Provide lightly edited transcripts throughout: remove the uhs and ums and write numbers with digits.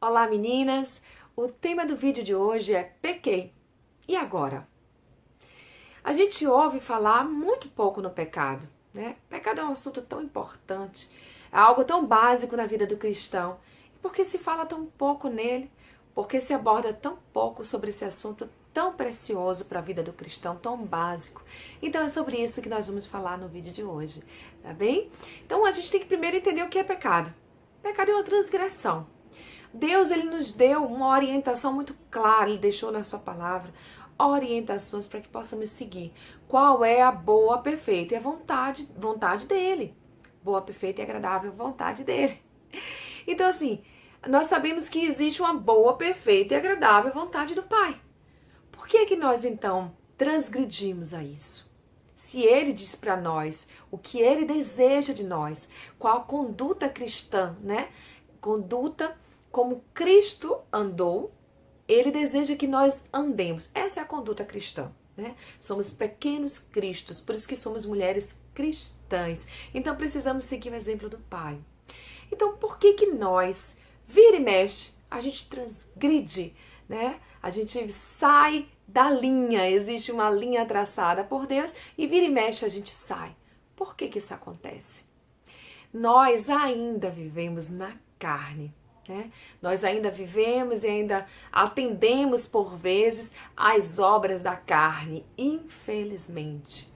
Olá meninas, o tema do vídeo de hoje é pequei. E agora? A gente ouve falar muito pouco no pecado, né? Pecado é um assunto tão importante, é algo tão básico na vida do cristão. E por que se fala tão pouco nele? Por que se aborda tão pouco sobre esse assunto tão precioso para a vida do cristão, tão básico? Então é sobre isso que nós vamos falar no vídeo de hoje, tá bem? Então a gente tem que primeiro entender o que é pecado. Pecado é uma transgressão. Deus, ele nos deu uma orientação muito clara, ele deixou na sua palavra orientações para que possamos seguir. Qual é a boa, perfeita e a vontade dele. Boa, perfeita e agradável vontade dele. Então assim, nós sabemos que existe uma boa, perfeita e agradável vontade do Pai. Por que é que nós então transgredimos a isso? Se ele diz para nós o que ele deseja de nós, qual a conduta cristã, né? Conduta como Cristo andou, ele deseja que nós andemos. Essa é a conduta cristã, né? Somos pequenos cristos, por isso que somos mulheres cristãs. Então precisamos seguir o exemplo do Pai. Então por que nós, vira e mexe, a gente transgride, né? A gente sai da linha, existe uma linha traçada por Deus e vira e mexe a gente sai. Por que isso acontece? Nós ainda vivemos na carne. Né? Nós ainda vivemos e ainda atendemos por vezes às obras da carne, infelizmente.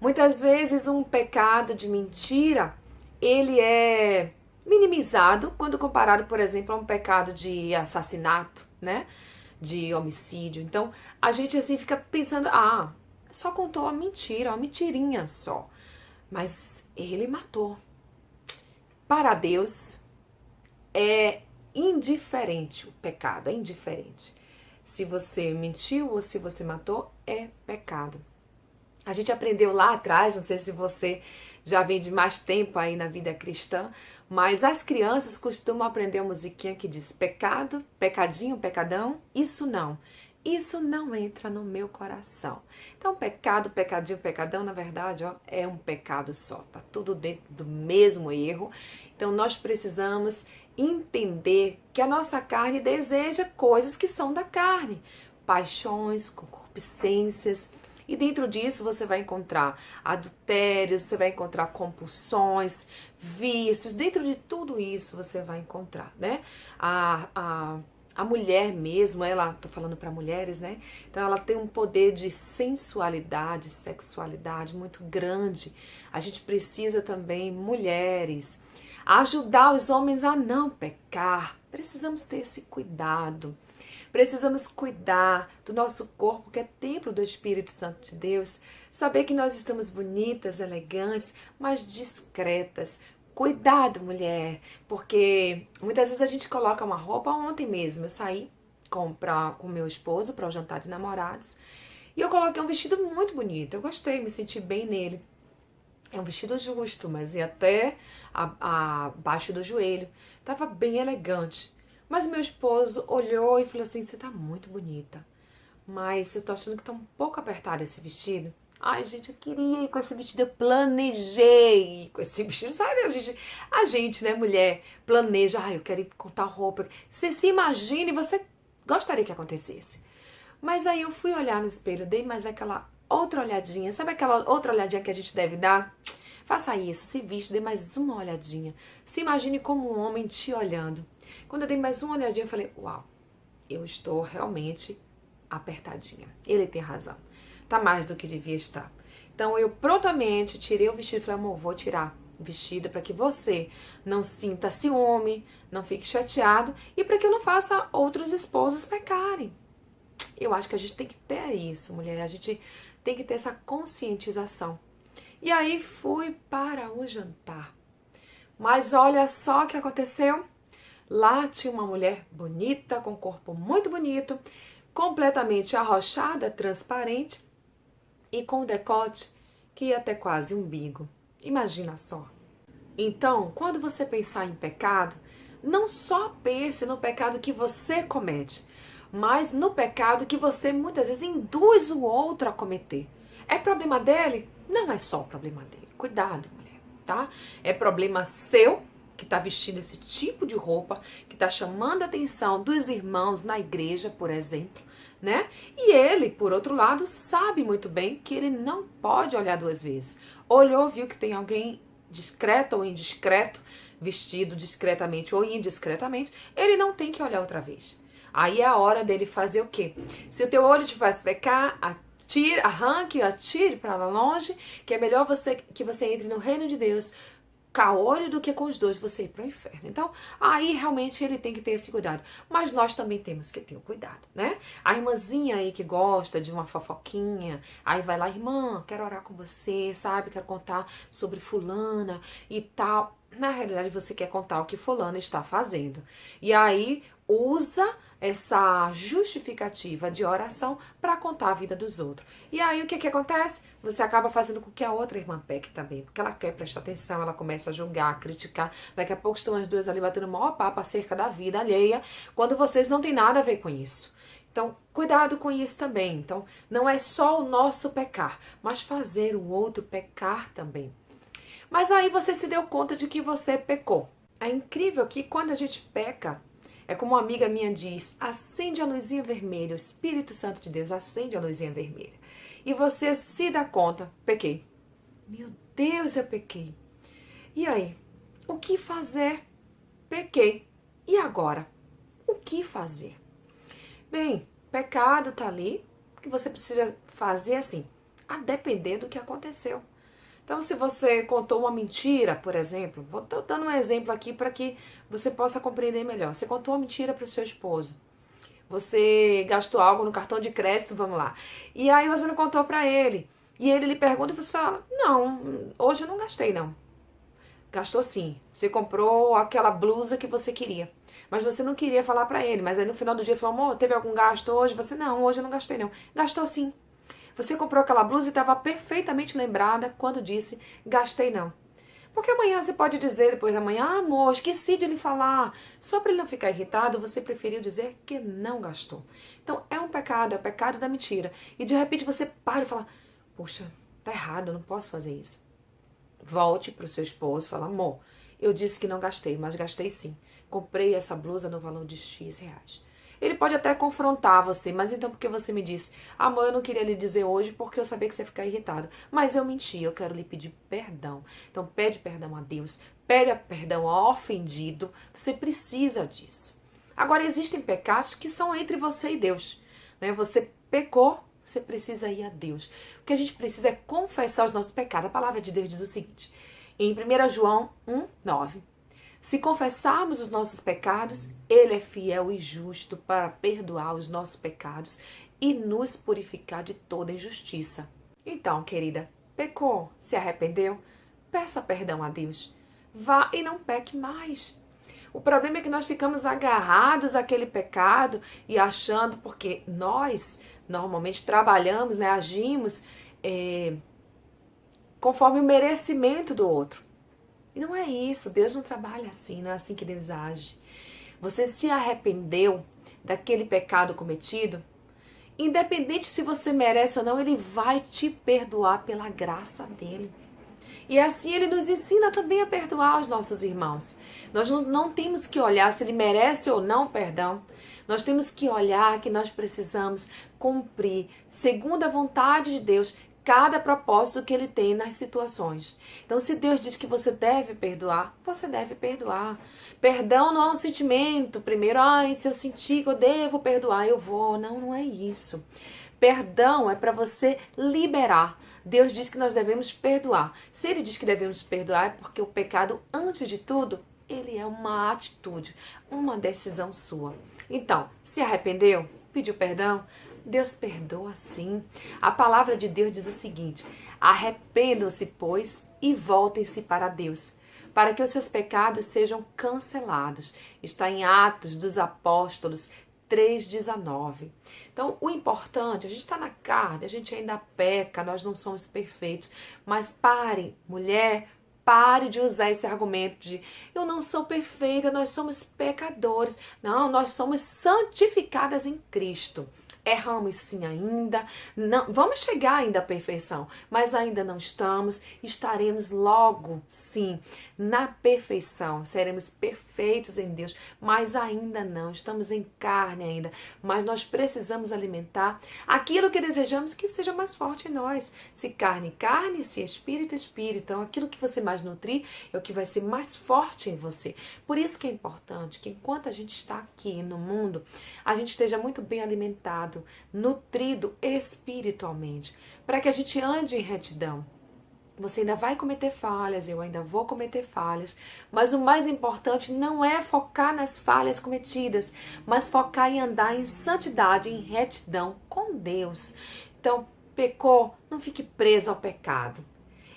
Muitas vezes um pecado de mentira, ele é minimizado quando comparado, por exemplo, a um pecado de assassinato, né? De homicídio. Então, a gente assim fica pensando, só contou uma mentira, uma mentirinha só. Mas ele matou. Para Deus, é indiferente o pecado, é indiferente. Se você mentiu ou se você matou, é pecado. A gente aprendeu lá atrás, não sei se você já vem de mais tempo aí na vida cristã, mas as crianças costumam aprender uma musiquinha que diz pecado, pecadinho, pecadão, isso não entra no meu coração. Então pecado, pecadinho, pecadão, na verdade, é um pecado só, tá tudo dentro do mesmo erro. Então nós precisamos entender que a nossa carne deseja coisas que são da carne, paixões, concupiscências, e dentro disso você vai encontrar adultérios, você vai encontrar compulsões, vícios, dentro de tudo isso você vai encontrar, né? A mulher mesmo, tô falando para mulheres, né? Então ela tem um poder de sensualidade, sexualidade muito grande. A gente precisa também, mulheres, ajudar os homens a não pecar. Precisamos ter esse cuidado. Precisamos cuidar do nosso corpo, que é templo do Espírito Santo de Deus. Saber que nós estamos bonitas, elegantes, mas discretas. Cuidado, mulher, porque muitas vezes a gente coloca uma roupa. Ontem mesmo eu saí com meu esposo para o jantar de namorados e eu coloquei um vestido muito bonito. Eu gostei, me senti bem nele. É um vestido justo, mas ia até abaixo do joelho. Tava bem elegante. Mas meu esposo olhou e falou assim, você tá muito bonita, mas eu tô achando que tá um pouco apertado esse vestido. Ai, gente, eu queria ir com esse vestido, eu planejei ir com esse vestido, sabe? A gente, né, mulher, planeja, eu quero ir com tal roupa. Você se imagina e você gostaria que acontecesse. Mas aí eu fui olhar no espelho, dei mais aquela outra olhadinha, sabe aquela outra olhadinha que a gente deve dar? Faça isso, se viste, dê mais uma olhadinha. Se imagine como um homem te olhando. Quando eu dei mais uma olhadinha, eu falei, uau, eu estou realmente apertadinha. Ele tem razão. Tá mais do que devia estar. Então eu prontamente tirei o vestido e falei, amor, vou tirar o vestido para que você não sinta ciúme, não fique chateado e para que eu não faça outros esposos pecarem. Eu acho que a gente tem que ter isso, mulher. A gente tem que ter essa conscientização. E aí fui para o jantar. Mas olha só o que aconteceu. Lá tinha uma mulher bonita, com um corpo muito bonito, completamente arrochada, transparente e com um decote que ia até quase o umbigo. Imagina só. Então, quando você pensar em pecado, não só pense no pecado que você comete, mas no pecado que você muitas vezes induz o outro a cometer. É problema dele? Não é só problema dele. Cuidado, mulher, tá? É problema seu que está vestindo esse tipo de roupa, que está chamando a atenção dos irmãos na igreja, por exemplo, né? E ele, por outro lado, sabe muito bem que ele não pode olhar duas vezes. Olhou, viu que tem alguém discreto ou indiscreto, vestido discretamente ou indiscretamente, ele não tem que olhar outra vez. Aí é a hora dele fazer o quê? Se o teu olho te faz pecar, atire, arranque, atire para lá longe, que é melhor que você entre no reino de Deus caolho do que com os dois você ir para o inferno. Então, aí realmente ele tem que ter esse cuidado. Mas nós também temos que ter o cuidado, né? A irmãzinha aí que gosta de uma fofoquinha, aí vai lá, irmã, quero orar com você, sabe? Quero contar sobre fulana e tal. Na realidade, você quer contar o que fulana está fazendo. E aí, usa essa justificativa de oração para contar a vida dos outros. E aí, o que acontece? Você acaba fazendo com que a outra irmã peque também, porque ela quer prestar atenção, ela começa a julgar, a criticar. Daqui a pouco estão as duas ali batendo o maior papo acerca da vida alheia, quando vocês não têm nada a ver com isso. Então, cuidado com isso também. Então, não é só o nosso pecar, mas fazer o outro pecar também. Mas aí você se deu conta de que você pecou. É incrível que quando a gente peca, é como uma amiga minha diz, acende a luzinha vermelha, o Espírito Santo de Deus acende a luzinha vermelha. E você se dá conta, pequei. Meu Deus, eu pequei. E aí? O que fazer? Pequei. E agora? O que fazer? Bem, pecado tá ali, o que você precisa fazer assim, a depender do que aconteceu. Então, se você contou uma mentira, por exemplo, vou dando um exemplo aqui para que você possa compreender melhor. Você contou uma mentira para o seu esposo. Você gastou algo no cartão de crédito, vamos lá. E aí você não contou para ele. E ele lhe pergunta e você fala, não, hoje eu não gastei não. Gastou sim. Você comprou aquela blusa que você queria. Mas você não queria falar para ele. Mas aí no final do dia falou, amor, teve algum gasto hoje? Você, não, hoje eu não gastei não. Gastou sim. Você comprou aquela blusa e estava perfeitamente lembrada quando disse, gastei não. Porque amanhã você pode dizer, depois da manhã, amor, esqueci de lhe falar. Só para ele não ficar irritado, você preferiu dizer que não gastou. Então, é um pecado, é o pecado da mentira. E de repente você para e fala, poxa, tá errado, eu não posso fazer isso. Volte para o seu esposo e fala, amor, eu disse que não gastei, mas gastei sim. Comprei essa blusa no valor de X reais. Ele pode até confrontar você, mas então por que você me disse? Amor, eu não queria lhe dizer hoje porque eu sabia que você ia ficar irritado. Mas eu menti, eu quero lhe pedir perdão. Então pede perdão a Deus, pede perdão ao ofendido. Você precisa disso. Agora, existem pecados que são entre você e Deus, né? Você pecou, você precisa ir a Deus. O que a gente precisa é confessar os nossos pecados. A palavra de Deus diz o seguinte, em 1 João 1:9. Se confessarmos os nossos pecados, Ele é fiel e justo para perdoar os nossos pecados e nos purificar de toda injustiça. Então, querida, pecou, se arrependeu? Peça perdão a Deus. Vá e não peque mais. O problema é que nós ficamos agarrados àquele pecado e achando, porque nós normalmente trabalhamos, né, agimos conforme o merecimento do outro. E não é isso, Deus não trabalha assim, não é assim que Deus age. Você se arrependeu daquele pecado cometido, independente se você merece ou não, Ele vai te perdoar pela graça dEle. E assim Ele nos ensina também a perdoar os nossos irmãos. Nós não temos que olhar se Ele merece ou não perdão. Nós temos que olhar que nós precisamos cumprir, segundo a vontade de Deus, cada propósito que Ele tem nas situações. Então, se Deus diz que você deve perdoar, você deve perdoar. Perdão não é um sentimento. Primeiro, se eu sentir que eu devo perdoar, eu vou. Não, não é isso. Perdão é para você liberar. Deus diz que nós devemos perdoar. Se Ele diz que devemos perdoar, é porque o pecado, antes de tudo, ele é uma atitude, uma decisão sua. Então, se arrependeu? Pediu perdão? Deus perdoa sim. A palavra de Deus diz o seguinte, arrependam-se, pois, e voltem-se para Deus, para que os seus pecados sejam cancelados. Está em Atos dos Apóstolos 3:19. Então, o importante, a gente está na carne, a gente ainda peca, nós não somos perfeitos, mas pare, mulher, pare de usar esse argumento de eu não sou perfeita, nós somos pecadores. Não, nós somos santificadas em Cristo. Erramos sim ainda, não, vamos chegar ainda à perfeição, mas ainda não estamos, estaremos logo sim na perfeição, seremos perfeitos em Deus, mas ainda não, estamos em carne ainda, mas nós precisamos alimentar aquilo que desejamos que seja mais forte em nós, se carne, carne, se espírito, espírito, então aquilo que você mais nutrir é o que vai ser mais forte em você. Por isso que é importante que enquanto a gente está aqui no mundo, a gente esteja muito bem alimentado, nutrido espiritualmente, para que a gente ande em retidão. Você ainda vai cometer falhas, eu ainda vou cometer falhas, mas o mais importante não é focar nas falhas cometidas, mas focar em andar em santidade, em retidão com Deus. Então, pecou, não fique preso ao pecado.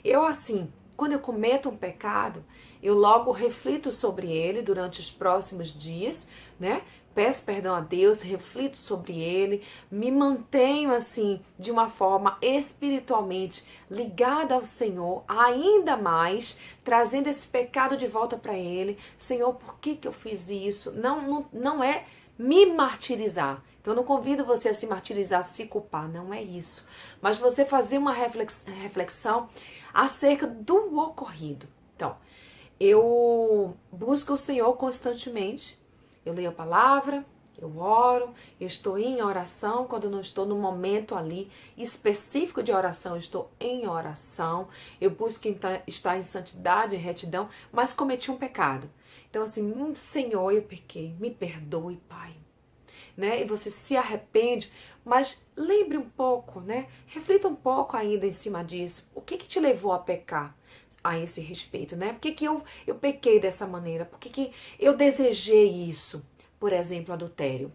Eu assim, quando eu cometo um pecado, eu logo reflito sobre ele durante os próximos dias, né? Peço perdão a Deus, reflito sobre ele, me mantenho assim de uma forma espiritualmente ligada ao Senhor, ainda mais trazendo esse pecado de volta para ele. Senhor, por que eu fiz isso? Não é me martirizar. Então eu não convido você a se martirizar, a se culpar, não é isso. Mas você fazer uma reflexão acerca do ocorrido. Então, eu busco o Senhor constantemente. Eu leio a palavra, eu oro, eu estou em oração. Quando eu não estou no momento ali específico de oração, eu estou em oração. Eu busco estar em santidade, em retidão, mas cometi um pecado. Então assim, Senhor, eu pequei, me perdoe, Pai. Né? E você se arrepende, mas lembre um pouco, né? Reflita um pouco ainda em cima disso. O que te levou a pecar a esse respeito, né? Por que eu pequei dessa maneira? Por que eu desejei isso? Por exemplo, adultério.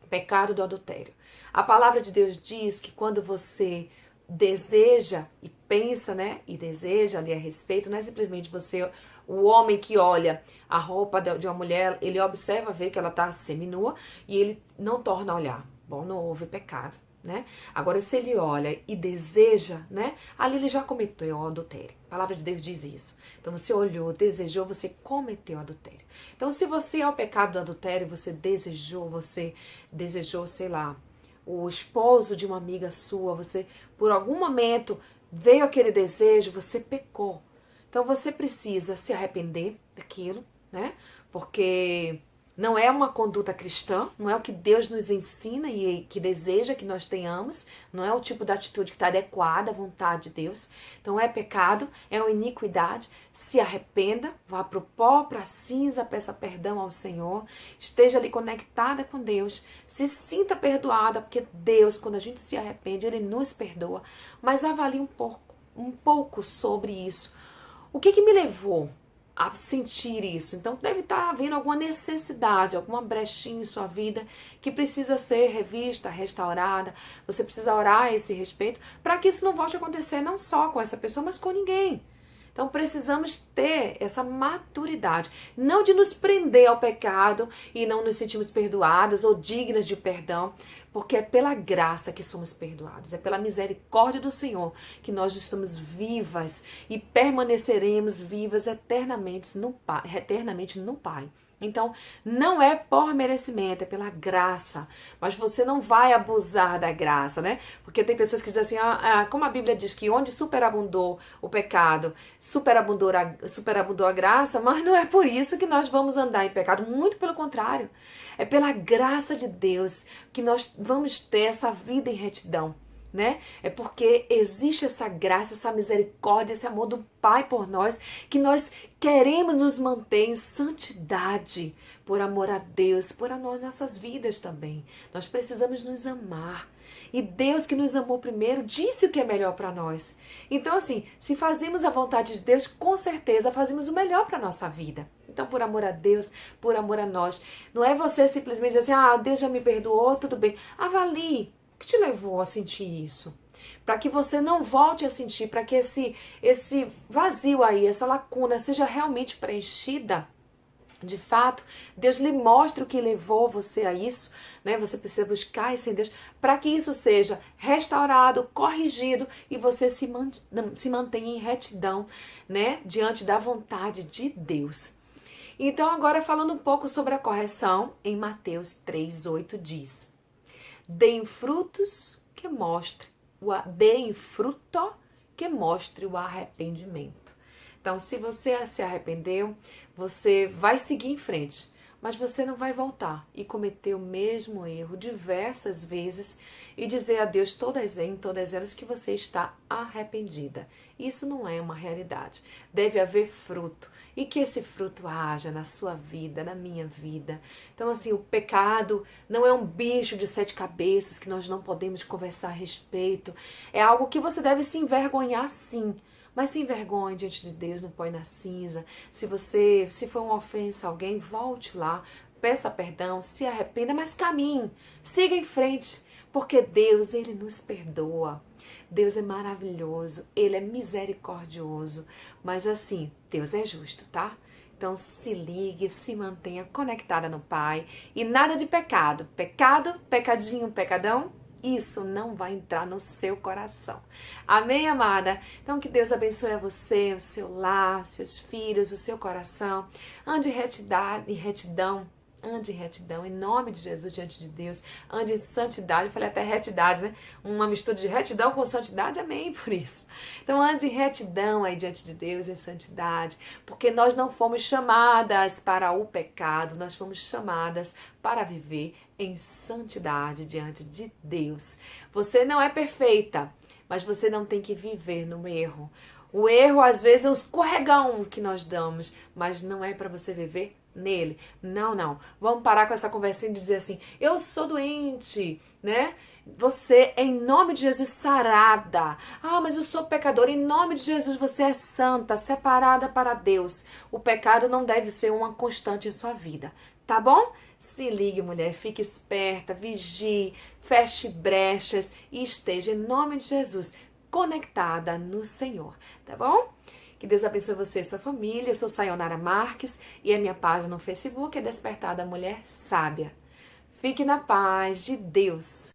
Pecado do adultério. A palavra de Deus diz que quando você deseja e pensa, né? E deseja ali a respeito, não é simplesmente você, o homem que olha a roupa de uma mulher, ele observa, vê que ela está seminua e ele não torna a olhar. Bom, não houve pecado, né? Agora, se ele olha e deseja, né? Ali ele já cometeu o adultério. A palavra de Deus diz isso. Então, você olhou, desejou, você cometeu adultério. Então, se você é o pecado do adultério, você desejou, sei lá, o esposo de uma amiga sua, você, por algum momento, veio aquele desejo, você pecou. Então, você precisa se arrepender daquilo, né? Porque não é uma conduta cristã, não é o que Deus nos ensina e que deseja que nós tenhamos, não é o tipo de atitude que está adequada à vontade de Deus. Então é pecado, é uma iniquidade, se arrependa, vá para o pó, para a cinza, peça perdão ao Senhor, esteja ali conectada com Deus, se sinta perdoada, porque Deus, quando a gente se arrepende, Ele nos perdoa, mas avalie um pouco sobre isso. O que me levou a sentir isso? Então deve estar havendo alguma necessidade, alguma brechinha em sua vida que precisa ser revista, restaurada. Você precisa orar a esse respeito para que isso não volte a acontecer não só com essa pessoa, mas com ninguém. Então precisamos ter essa maturidade, não de nos prender ao pecado e não nos sentirmos perdoadas ou dignas de perdão, porque é pela graça que somos perdoados, é pela misericórdia do Senhor que nós estamos vivas e permaneceremos vivas eternamente no Pai. Então, não é por merecimento, é pela graça. Mas você não vai abusar da graça, né? Porque tem pessoas que dizem assim, como a Bíblia diz que onde superabundou o pecado, superabundou a graça, mas não é por isso que nós vamos andar em pecado. Muito pelo contrário. É pela graça de Deus que nós vamos ter essa vida em retidão. Né? É porque existe essa graça, essa misericórdia, esse amor do Pai por nós, que nós queremos nos manter em santidade, por amor a Deus, por nossas vidas também. Nós precisamos nos amar. E Deus que nos amou primeiro disse o que é melhor para nós. Então assim, se fazemos a vontade de Deus, com certeza fazemos o melhor para a nossa vida. Então, por amor a Deus, por amor a nós. Não é você simplesmente dizer assim, Deus já me perdoou, tudo bem. Avalie. O que te levou a sentir isso? Para que você não volte a sentir, para que esse vazio aí, essa lacuna seja realmente preenchida. De fato, Deus lhe mostra o que levou você a isso, né? Você precisa buscar esse Deus para que isso seja restaurado, corrigido e você se mantenha em retidão, né? Diante da vontade de Deus. Então, agora falando um pouco sobre a correção, em Mateus 3:8 diz: Deem frutos que mostre deem fruto que mostre o arrependimento. Então, se você se arrependeu, você vai seguir em frente, mas você não vai voltar e cometer o mesmo erro diversas vezes e dizer a Deus em todas elas que você está arrependida. Isso não é uma realidade. Deve haver fruto e que esse fruto haja na sua vida, na minha vida. Então, assim, o pecado não é um bicho de 7 cabeças que nós não podemos conversar a respeito. É algo que você deve se envergonhar, sim. Mas se envergonhe diante de Deus, não põe na cinza. Se foi uma ofensa a alguém, volte lá, peça perdão, se arrependa, mas caminhe, siga em frente, porque Deus, Ele nos perdoa. Deus é maravilhoso, Ele é misericordioso, mas assim, Deus é justo, tá? Então se ligue, se mantenha conectada no Pai e nada de pecado. Pecado, pecadinho, pecadão, isso não vai entrar no seu coração. Amém, amada? Então que Deus abençoe a você, o seu lar, seus filhos, o seu coração. Ande em retidão. Ande em retidão, em nome de Jesus, diante de Deus. Ande em santidade. Eu falei até retidade, né? Uma mistura de retidão com santidade. Amém por isso. Então ande em retidão aí diante de Deus, em santidade. Porque nós não fomos chamadas para o pecado. Nós fomos chamadas para viver em santidade diante de Deus. Você não é perfeita, mas você não tem que viver no erro. O erro, às vezes, é um escorregão que nós damos, mas não é para você viver nele. Não, não. Vamos parar com essa conversinha e dizer assim, eu sou doente, né? Você, em nome de Jesus, sarada. Ah, mas eu sou pecadora. Em nome de Jesus, você é santa, separada para Deus. O pecado não deve ser uma constante em sua vida, tá bom? Se ligue, mulher, fique esperta, vigie, feche brechas e esteja, em nome de Jesus, conectada no Senhor, tá bom? Que Deus abençoe você e sua família. Eu sou Sayonara Marques e a minha página no Facebook é Despertar da Mulher Sábia. Fique na paz de Deus.